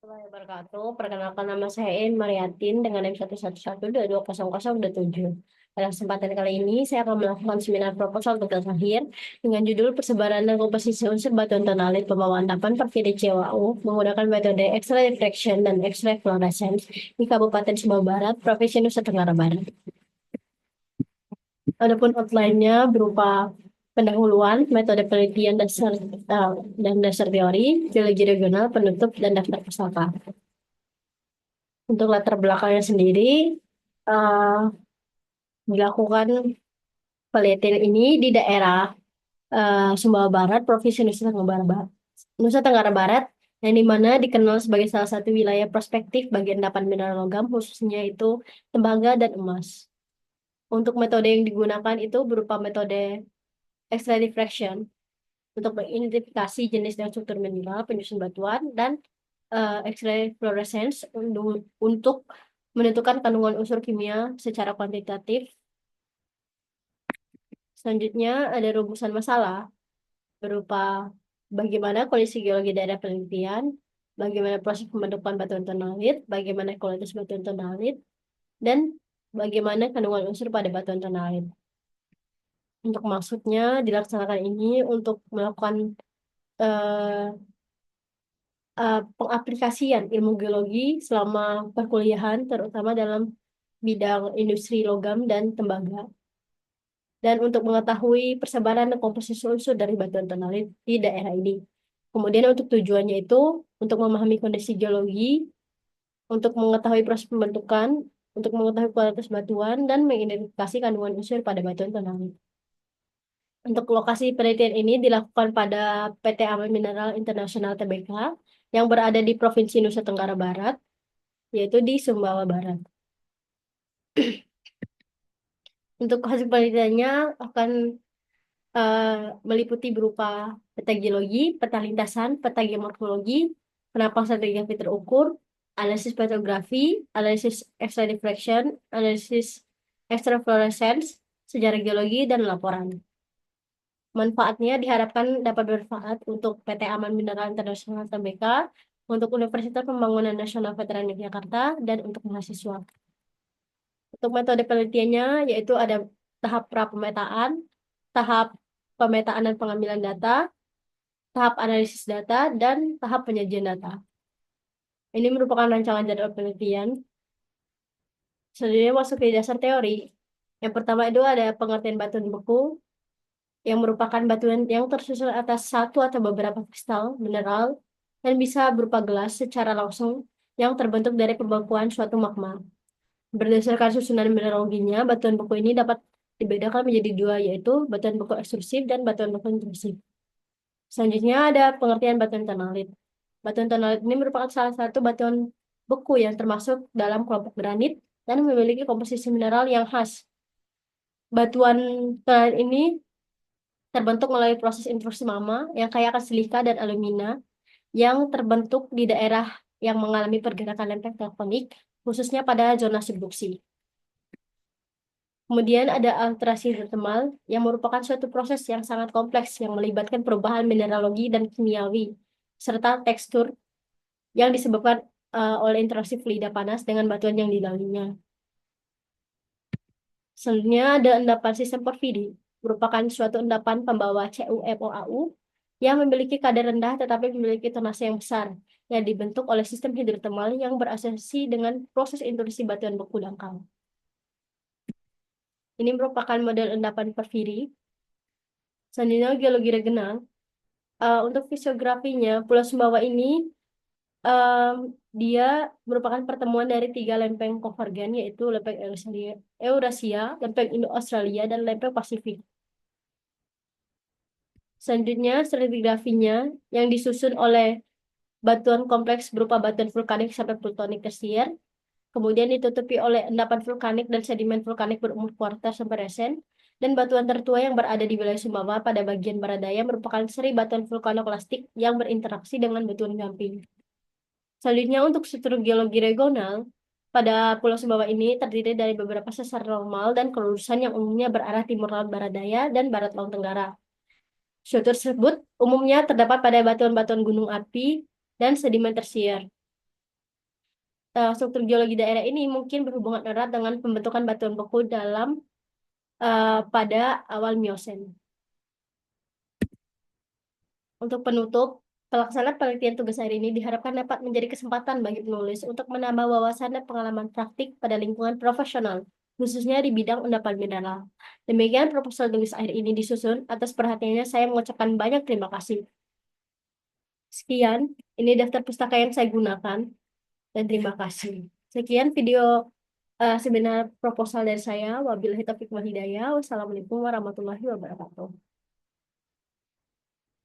Warahmatullahi wabarakatuh. Perkenalkan nama saya In Mariatin dengan NIM 111222007. Pada kesempatan kali ini, saya akan melakukan seminar proposal tugas akhir dengan judul Persebaran dan Komposisi Unsur Batuan Tonalit Pembawaan Endapan Perfidi CWU menggunakan metode X-ray diffraction dan X-ray fluorescence di Kabupaten Sumbawa Barat, Provinsi Nusa Tenggara Barat. Adapun outline-nya berupa pendahuluan, metode penelitian dan dasar teori, geologi regional, penutup, dan daftar pusaka. Untuk latar belakangnya sendiri, eh, dilakukan penelitian ini di daerah Sumbawa Barat, Provinsi Nusa Tenggara Barat, yang dimana dikenal sebagai salah satu wilayah prospektif bagi endapan mineral logam, khususnya itu tembaga dan emas. Untuk metode yang digunakan itu berupa metode X-ray diffraction untuk mengidentifikasi jenis dan struktur mineral, penyusun batuan, dan X-ray fluorescence untuk menentukan kandungan unsur kimia secara kuantitatif. Selanjutnya ada rumusan masalah berupa bagaimana kondisi geologi daerah penelitian, bagaimana proses pembentukan batuan tonalit, bagaimana kualitas batuan tonalit, dan bagaimana kandungan unsur pada batuan tonalit. Untuk maksudnya dilaksanakan ini untuk melakukan eh, pengaplikasian ilmu geologi selama perkuliahan, terutama dalam bidang industri logam dan tembaga, dan untuk mengetahui persebaran dan komposisi unsur dari batuan tonalit di daerah ini. Kemudian untuk tujuannya itu untuk memahami kondisi geologi, untuk mengetahui proses pembentukan, untuk mengetahui kualitas batuan, dan mengidentifikasi kandungan unsur pada batuan tonalit. Untuk lokasi penelitian ini dilakukan pada PT Aman Mineral Internasional Tbk yang berada di Provinsi Nusa Tenggara Barat, yaitu di Sumbawa Barat. Untuk hasil penelitiannya akan eh, meliputi berupa peta geologi, peta lintasan, peta geomorfologi, penampasan stratigrafi terukur, analisis petrografi, analisis X-ray diffraction, analisis extrafluorescence, sejarah geologi, dan laporan. Manfaatnya diharapkan dapat bermanfaat untuk PT Aman Mineral Internasional Tbk, untuk Universitas Pembangunan Nasional Veteran Yogyakarta, dan untuk mahasiswa. Untuk metode penelitiannya yaitu ada tahap pra-pemetaan, tahap pemetaan dan pengambilan data, tahap analisis data, dan tahap penyajian data. Ini merupakan rancangan jadwal penelitian. Selanjutnya masuk ke dasar teori. Yang pertama itu ada pengertian batuan beku, yang merupakan batuan yang tersusun atas satu atau beberapa kristal mineral dan bisa berupa gelas secara langsung yang terbentuk dari pembekuan suatu magma. Berdasarkan susunan mineraloginya, batuan beku ini dapat dibedakan menjadi dua, yaitu batuan beku ekstrusif dan batuan beku intrusif. Selanjutnya ada pengertian batuan tonalit. Batuan tonalit ini merupakan salah satu batuan beku yang termasuk dalam kelompok granit dan memiliki komposisi mineral yang khas. Batuan tonalit ini terbentuk melalui proses intrusi magma yang kaya akan silika dan alumina yang terbentuk di daerah yang mengalami pergerakan lempeng tektonik, khususnya pada zona subduksi. Kemudian ada alterasi hidrotermal yang merupakan suatu proses yang sangat kompleks yang melibatkan perubahan mineralogi dan kimiawi serta tekstur yang disebabkan oleh interaksi fluida panas dengan batuan yang dilaluinya. Selanjutnya ada endapan sistem porfiri, merupakan suatu endapan pembawa CuMOAU yang memiliki kadar rendah tetapi memiliki tonase yang besar yang dibentuk oleh sistem hidrotermal yang berasosiasi dengan proses intrusi batuan beku dangkal. Ini merupakan model endapan porfiri. Selanjutnya geologi regional. Untuk fisiografinya, Pulau Sumbawa ini em, dia merupakan pertemuan dari tiga lempeng konvergen, yaitu lempeng Eurasia, lempeng Indo-Australia, dan lempeng Pasifik. Selanjutnya, stratigrafinya yang disusun oleh batuan kompleks berupa batuan vulkanik sampai plutonik tersier, kemudian ditutupi oleh endapan vulkanik dan sedimen vulkanik berumur kuarter sampai resen, dan batuan tertua yang berada di wilayah Sumbawa pada bagian barat daya merupakan seri batuan vulkanoklastik yang berinteraksi dengan batuan gamping. Selanjutnya untuk struktur geologi regional, pada Pulau Sumbawa ini terdiri dari beberapa sesar normal dan kelurusan yang umumnya berarah timur laut barat daya dan barat laut tenggara. Struktur tersebut umumnya terdapat pada batuan-batuan gunung api dan sedimen tersier. struktur geologi daerah ini mungkin berhubungan erat dengan pembentukan batuan beku dalam pada awal Miosen. Untuk penutup, pelaksanaan penelitian tugas akhir ini diharapkan dapat menjadi kesempatan bagi penulis untuk menambah wawasan dan pengalaman praktik pada lingkungan profesional, khususnya di bidang endapan mineral. Demikian proposal tugas akhir ini disusun. Atas perhatiannya, saya mengucapkan banyak terima kasih. Sekian, ini daftar pustaka yang saya gunakan, dan terima kasih. Sekian video seminar proposal dari saya. Wabillahi taufiq wal hidayah. Wassalamualaikum warahmatullahi wabarakatuh.